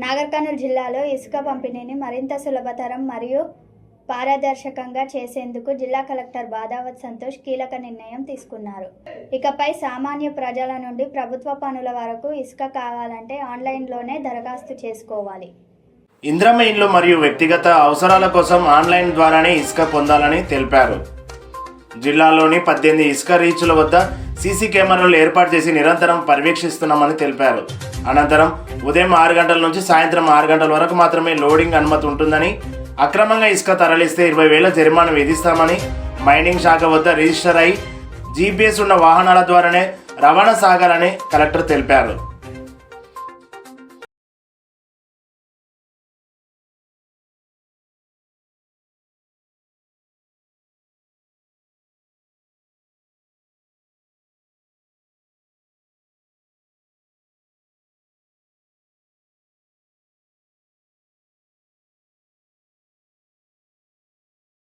నాగర్ కర్నూలు జిల్లాలో ఇసుక పంపిణీని మరింత సులభతరం మరియు పారదర్శకంగా చేసేందుకు జిల్లా కలెక్టర్ బాదావత్ సంతోష్ కీలక నిర్ణయం తీసుకున్నారు. ఇకపై సామాన్య ప్రజల నుండి ప్రభుత్వ పనుల వరకు ఇసుక కావాలంటే ఆన్లైన్లోనే దరఖాస్తు చేసుకోవాలి. ఇంద్రమ్మ ఇండ్లు మరియు వ్యక్తిగత అవసరాల కోసం ఆన్లైన్ ద్వారానే ఇసుక పొందాలని తెలిపారు. జిల్లాలోని 18 ఇసుక రీచ్ల వద్ద సీసీ కెమెరాలు ఏర్పాటు చేసి నిరంతరం పర్యవేక్షిస్తున్నామని తెలిపారు. అనంతరం ఉదయం 6 గంటల నుంచి సాయంత్రం 6 గంటల వరకు మాత్రమే లోడింగ్ అనుమతి ఉంటుందని, అక్రమంగా ఇసుక తరలిస్తే 20,000 జరిమానా విధిస్తామని, మైనింగ్ శాఖ వద్ద రిజిస్టర్ అయి జీపీఎస్ ఉన్న వాహనాల ద్వారానే రవాణా సాగాలని కలెక్టర్ తెలిపారు.